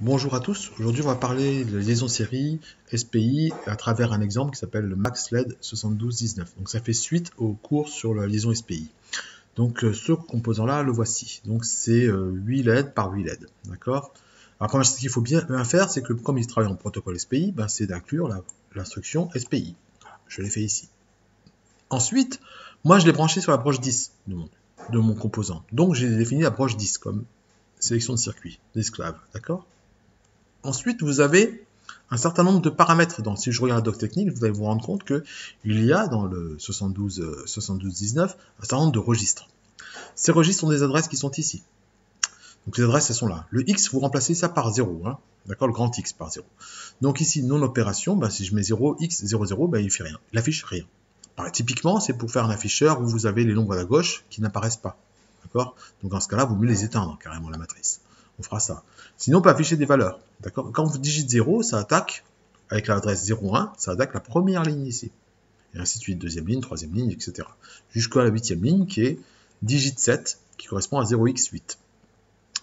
Bonjour à tous, aujourd'hui on va parler de liaison série SPI à travers un exemple qui s'appelle le MaxLED 7219. Donc ça fait suite au cours sur la liaison SPI. Donc ce composant là le voici. Donc c'est 8 LED par 8 LED. D'accord. Alors la première chose qu'il faut bien faire, c'est que comme il travaille en protocole SPI, ben, c'est d'inclure l'instruction SPI. Je l'ai fait ici. Ensuite, moi je l'ai branché sur la broche 10 de mon composant. Donc j'ai défini la broche 10 comme sélection de circuit d'esclave. D'accord. Ensuite, vous avez un certain nombre de paramètres. Donc, si je regarde la doc technique, vous allez vous rendre compte qu'il y a dans le 7219 un certain nombre de registres. Ces registres sont des adresses qui sont ici. Donc, les adresses, elles sont là. Le X, vous remplacez ça par 0. Hein, d'accord, le grand X par 0. Donc, ici, non-opération, bah, si je mets 0x00, bah, il ne fait rien. Il affiche rien. Alors, typiquement, c'est pour faire un afficheur où vous avez les nombres à la gauche qui n'apparaissent pas. D'accord. Donc, dans ce cas-là, vous mieux les éteindre carrément la matrice. On fera ça. Sinon, on peut afficher des valeurs. D'accord. Quand vous digitez 0, ça attaque, avec l'adresse 01, ça attaque la première ligne ici. Et ainsi de suite, deuxième ligne, troisième ligne, etc. Jusqu'à la huitième ligne qui est digit 7, qui correspond à 0x8.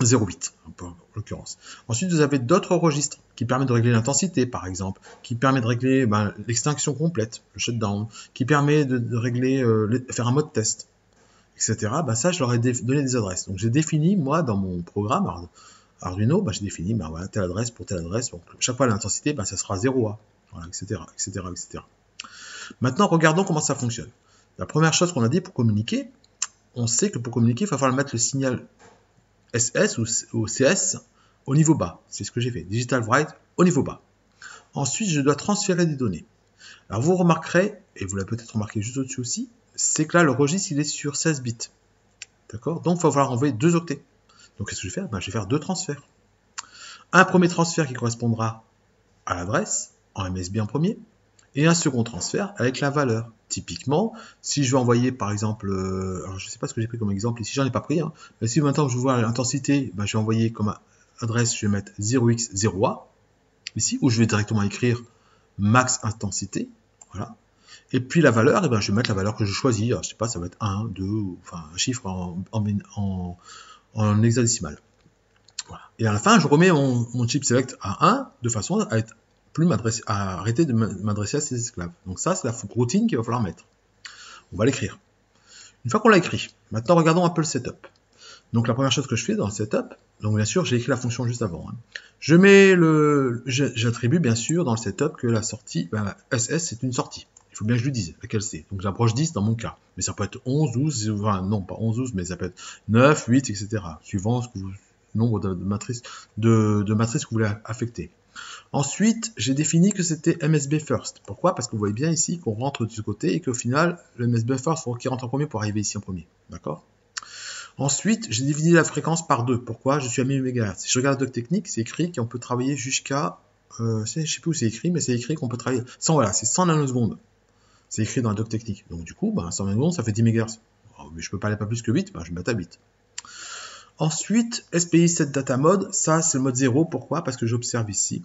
0,8 en l'occurrence. Ensuite, vous avez d'autres registres qui permettent de régler l'intensité, par exemple, qui permet de régler l'extinction complète, le shutdown, qui permet de régler, faire un mode test, etc. Ça, je leur ai donné des adresses. Donc, j'ai défini, moi, dans mon programme Arduino, j'ai défini voilà, telle adresse pour telle adresse. Donc, chaque fois, l'intensité, ça sera 0A, voilà, etc., etc., etc. Maintenant, regardons comment ça fonctionne. La première chose qu'on a dit pour communiquer, on sait que pour communiquer, il va falloir mettre le signal SS ou CS au niveau bas. C'est ce que j'ai fait. Digital write au niveau bas. Ensuite, je dois transférer des données. Alors, vous remarquerez, et vous l'avez peut-être remarqué juste au-dessus aussi, c'est que là, le registre, il est sur 16 bits. D'accord. Donc, il va falloir envoyer 2 octets. Donc, qu'est-ce que je vais faire? Je vais faire 2 transferts. Un premier transfert qui correspondra à l'adresse, en MSB en premier, et un second transfert avec la valeur. Typiquement, si je veux envoyer par exemple, alors je ne sais pas ce que j'ai pris comme exemple ici, j'en ai pas pris, hein, mais si maintenant je veux voir l'intensité, je vais envoyer comme adresse, je vais mettre 0x0a, ici, où je vais directement écrire max intensité, voilà. Et puis la valeur, je vais mettre la valeur que je choisis, alors, je sais pas, ça va être 1, 2, enfin un chiffre en hexadécimal. Voilà. Et à la fin, je remets mon chip select à 1 de façon à être à arrêter de m'adresser à ces esclaves. Donc ça, c'est la routine qu'il va falloir mettre. On va l'écrire. Une fois qu'on l'a écrit, maintenant regardons un peu le setup. Donc la première chose que je fais dans le setup, donc bien sûr, j'ai écrit la fonction juste avant. Hein. J'attribue bien sûr dans le setup que la sortie, SS c'est une sortie. Il faut bien que je lui dise laquelle c'est. Donc j'approche 10 dans mon cas. Mais ça peut être 11, 12, enfin, non pas 11, 12, mais ça peut être 9, 8, etc. Suivant ce que vous, nombre de matrices que vous voulez affecter. Ensuite, j'ai défini que c'était MSB first. Pourquoi? Parce que vous voyez bien ici qu'on rentre de ce côté et qu'au final, le MSB first, il faut qu'il rentre en premier pour arriver ici en premier. D'accord? Ensuite, j'ai divisé la fréquence par 2. Pourquoi? Je suis à 1000 MHz. Si je regarde la doc technique, c'est écrit qu'on peut travailler jusqu'à... je ne sais plus où c'est écrit, mais c'est écrit qu'on peut travailler... Voilà, c'est 100 nanosecondes. C'est écrit dans la doc technique. Donc du coup, 100 nanosecondes, ça fait 10 MHz. Oh, mais je peux pas aller pas plus que 8, je vais mettre à 8. Ensuite, SPI set data mode, ça c'est le mode 0. Pourquoi? Parce que j'observe ici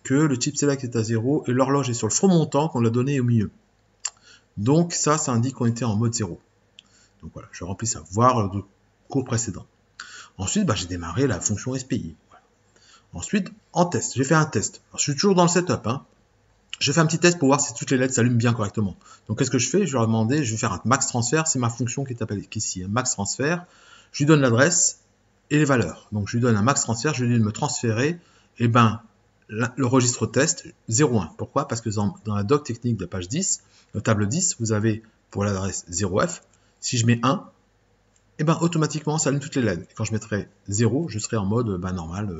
que le chip select est à 0 et l'horloge est sur le front montant qu'on l'a donné au milieu. Donc ça indique qu'on était en mode 0. Donc voilà, je remplis ça, voir le cours précédent. Ensuite, j'ai démarré la fonction SPI. Voilà. Ensuite, en test, j'ai fait un test. Alors, je suis toujours dans le setup. Hein. Je fais un petit test pour voir si toutes les LED s'allument bien correctement. Donc qu'est-ce que je fais? Je vais leur demander, je vais faire un max transfert, c'est ma fonction qui est appelée ici, un max transfert. Je lui donne l'adresse et les valeurs. Donc je lui donne un max transfert, je lui dis de me transférer, le registre test 01. Pourquoi? Parce que dans la doc technique de la page 10, la table 10, vous avez pour l'adresse 0F, si je mets 1, automatiquement ça allume toutes les LED. Et quand je mettrai 0, je serai en mode normal,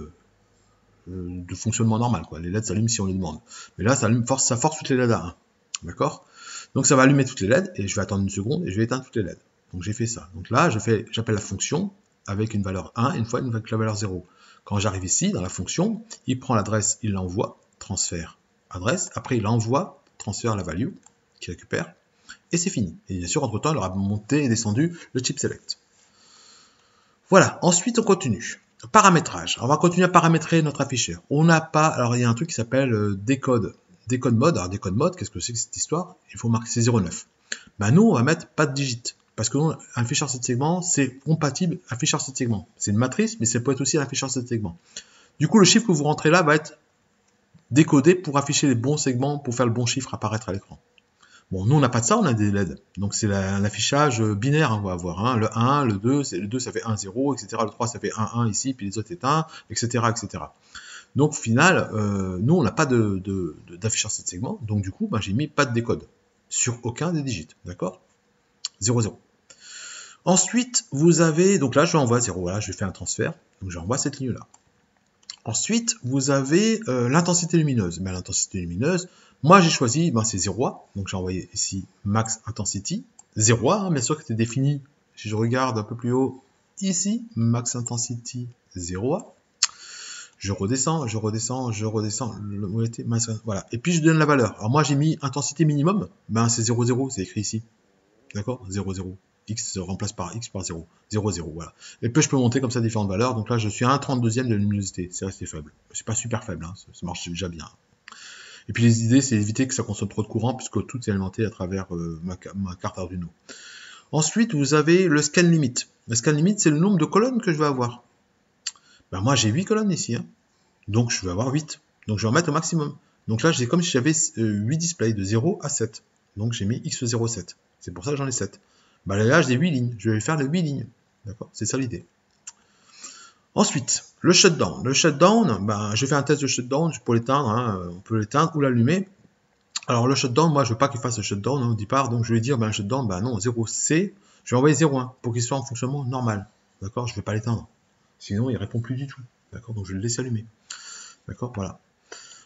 de fonctionnement normal. Quoi. Les LED s'allument si on les demande. Mais là, ça force toutes les LED à 1. D'accord? Donc ça va allumer toutes les LED et je vais attendre une seconde et je vais éteindre toutes les LED. Donc j'ai fait ça. Donc là, j'appelle la fonction avec une valeur 1 et une fois avec la valeur 0. Quand j'arrive ici, dans la fonction, il prend l'adresse, il l'envoie, transfert, adresse. Après, il envoie, transfert la value, qu'il récupère. Et c'est fini. Et bien sûr, entre-temps, il aura monté et descendu le chip select. Voilà. Ensuite, on continue. Paramétrage. On va continuer à paramétrer notre afficheur. On n'a pas... Alors, il y a un truc qui s'appelle décode. Décode mode. Alors, décode mode, qu'est-ce que c'est que cette histoire? Il faut marquer c'est 09. Nous, on va mettre pas de digit. Parce que un afficheur 7 segments, c'est compatible afficheur 7 segments. C'est une matrice, mais ça peut être aussi un afficheur 7 segments. Du coup, le chiffre que vous rentrez là va être décodé pour afficher les bons segments, pour faire le bon chiffre apparaître à l'écran. Bon, nous, on n'a pas de ça, on a des LED. Donc, c'est l'affichage binaire, hein, on va avoir. Hein. Le 1, le 2, le 2, ça fait 1, 0, etc. Le 3, ça fait 1, 1 ici, puis les autres, c'est 1, etc., etc. Donc, au final, nous, on n'a pas d'affichage de segments. Donc, du coup, ben, j'ai mis pas de décode sur aucun des digits. D'accord? 0, 0. Ensuite, vous avez... Donc là, je envoie 0. Voilà, je fais un transfert. Donc, j'envoie cette ligne-là. Ensuite, vous avez l'intensité lumineuse. Ben, l'intensité lumineuse, moi j'ai choisi, ben, c'est 0A. Donc j'ai envoyé ici max intensity. 0A, hein, bien sûr que c'était défini. Si je regarde un peu plus haut, ici, max intensity 0A. Je redescends, je redescends, je redescends. Voilà. Et puis je donne la valeur. Alors moi j'ai mis intensité minimum. Ben c'est 0, 0, c'est écrit ici. D'accord? 0, 0. X se remplace par X par 0. 0, 0, voilà. Et puis je peux monter comme ça différentes valeurs. Donc là, je suis à 1/32e de la luminosité. C'est resté faible. C'est pas super faible, hein. Ça marche déjà bien. Et puis les idées, c'est éviter que ça consomme trop de courant, puisque tout est alimenté à travers ma carte Arduino. Ensuite, vous avez le scan limit. Le scan limit, c'est le nombre de colonnes que je vais avoir. Ben moi, j'ai 8 colonnes ici. Hein. Donc je vais avoir 8. Donc je vais en mettre au maximum. Donc là, c'est comme si j'avais 8 displays de 0 à 7. Donc j'ai mis X07. C'est pour ça que j'en ai 7. Bah là, j'ai 8 lignes. Je vais faire les 8 lignes. D'accord? C'est ça l'idée. Ensuite, le shutdown. Le shutdown, ben, je fais un test de shutdown pour l'éteindre. Hein. On peut l'éteindre ou l'allumer. Alors le shutdown, moi je veux pas qu'il fasse le shutdown hein, au départ. Donc je vais dire, ben, shutdown, ben non, 0C. Je vais envoyer 0,1 pour qu'il soit en fonctionnement normal. D'accord? Je ne vais pas l'éteindre. Sinon, il ne répond plus du tout. D'accord? Donc je vais le laisser allumer. D'accord? Voilà.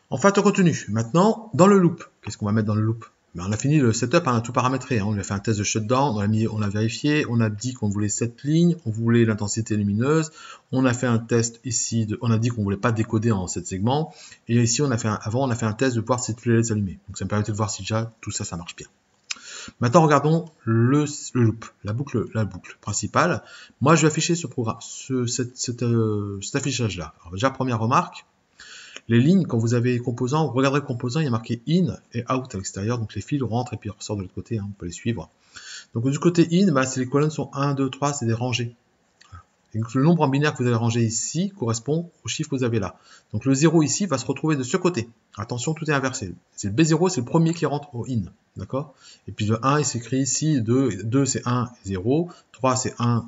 En fait, retenu. Maintenant, dans le loop, qu'est-ce qu'on va mettre dans le loop? Ben, on a fini le setup, on a tout paramétré. Hein. On a fait un test de shutdown, on a vérifié, on a dit qu'on voulait 7 lignes, on voulait l'intensité lumineuse, on a fait un test ici, on a dit qu'on voulait pas décoder en 7 segments, et ici, on a fait un test de voir si tous les LED s'allumaient. Donc ça me permettait de voir si déjà tout ça, ça marche bien. Maintenant, regardons le loop, la boucle principale. Moi, je vais afficher ce programme, cet affichage-là. Alors déjà, première remarque, les lignes, quand vous avez composants, vous regarderez le composant, il y a marqué in et out à l'extérieur, donc les fils rentrent et puis ressortent de l'autre côté, hein, on peut les suivre. Donc du côté in, bah, les colonnes sont 1, 2, 3, c'est des rangées. Et donc, le nombre en binaire que vous avez rangé ici correspond au chiffre que vous avez là. Donc le 0 ici va se retrouver de ce côté. Attention, tout est inversé. C'est le B0, c'est le premier qui rentre au in. D'accord? Et puis le 1, il s'écrit ici, 2 c'est 1 et 0, 3 c'est 1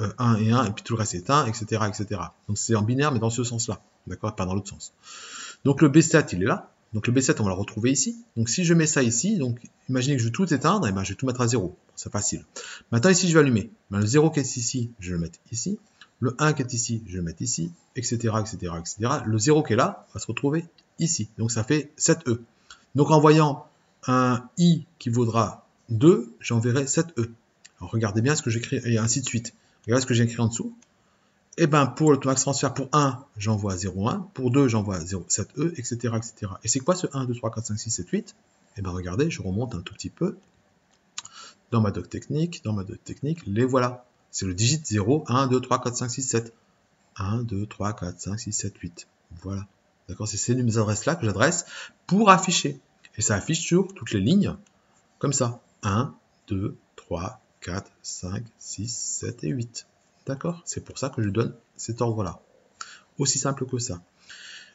et 1, et puis tout le reste est 1, etc. etc. Donc c'est en binaire, mais dans ce sens-là. D'accord? Pas dans l'autre sens. Donc le B7, il est là. Donc le B7, on va le retrouver ici. Donc si je mets ça ici, donc imaginez que je vais tout éteindre, et ben je vais tout mettre à 0. C'est facile. Maintenant ici, je vais allumer. Ben, le 0 qui est ici, je vais le mettre ici. Le 1 qui est ici, je vais le mettre ici, etc., etc., etc. Le 0 qui est là va se retrouver ici. Donc ça fait 7E. Donc en voyant un I qui vaudra 2, j'enverrai 7E. Alors regardez bien ce que j'écris, et ainsi de suite. Regardez ce que j'ai écrit en dessous. Et bien, pour le max transfert, pour 1, j'envoie 0,1. Pour 2, j'envoie 0,7E, etc., etc. Et c'est quoi ce 1, 2, 3, 4, 5, 6, 7, 8? Et bien, regardez, je remonte un tout petit peu dans ma doc technique, les voilà. C'est le digit 0, 1, 2, 3, 4, 5, 6, 7. 1, 2, 3, 4, 5, 6, 7, 8. Voilà. D'accord? C'est ces adresses-là que j'adresse pour afficher. Et ça affiche sur toutes les lignes, comme ça. 1, 2, 3, 4, 5, 6, 7 et 8. D'accord? C'est pour ça que je donne cet ordre-là. Aussi simple que ça.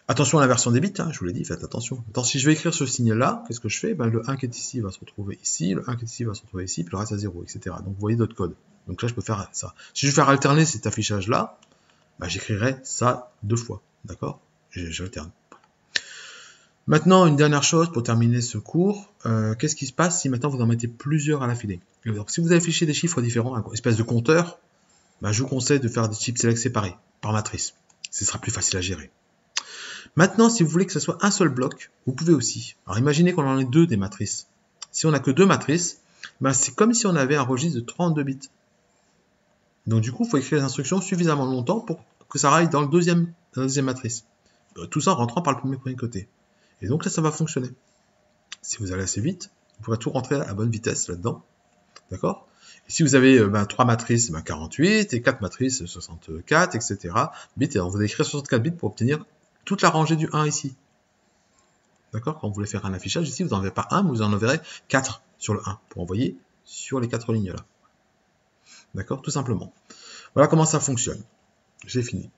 Attention à l'inversion des bits, hein, je vous l'ai dit, faites attention. Attends, si je vais écrire ce signe-là, qu'est-ce que je fais? Ben, le 1 qui est ici va se retrouver ici, le 1 qui est ici va se retrouver ici, puis le reste à 0, etc. Donc vous voyez d'autres codes. Donc là, je peux faire ça. Si je veux faire alterner cet affichage-là, ben, j'écrirai ça 2 fois. D'accord? J'alterne. Maintenant, une dernière chose pour terminer ce cours. Qu'est-ce qui se passe si maintenant vous en mettez plusieurs à l'affilée? Donc si vous affichez des chiffres différents, une espèce de compteur, ben, je vous conseille de faire des chip select séparés, par matrice. Ce sera plus facile à gérer. Maintenant, si vous voulez que ce soit un seul bloc, vous pouvez aussi. Alors imaginez qu'on en ait 2 des matrices. Si on n'a que 2 matrices, ben, c'est comme si on avait un registre de 32 bits. Donc du coup, il faut écrire les instructions suffisamment longtemps pour que ça aille dans la deuxième matrice. Tout ça en rentrant par le premier côté. Et donc là, ça va fonctionner. Si vous allez assez vite, vous pourrez tout rentrer à bonne vitesse là-dedans. D'accord? Et si vous avez 3 matrices, 48, et 4 matrices, 64, etc. bits, alors vous allez écrire 64 bits pour obtenir toute la rangée du 1 ici. D'accord? Quand vous voulez faire un affichage ici, vous n'en avez pas 1, mais vous en enverrez 4 sur le 1 pour envoyer sur les 4 lignes là. D'accord? Tout simplement. Voilà comment ça fonctionne. J'ai fini.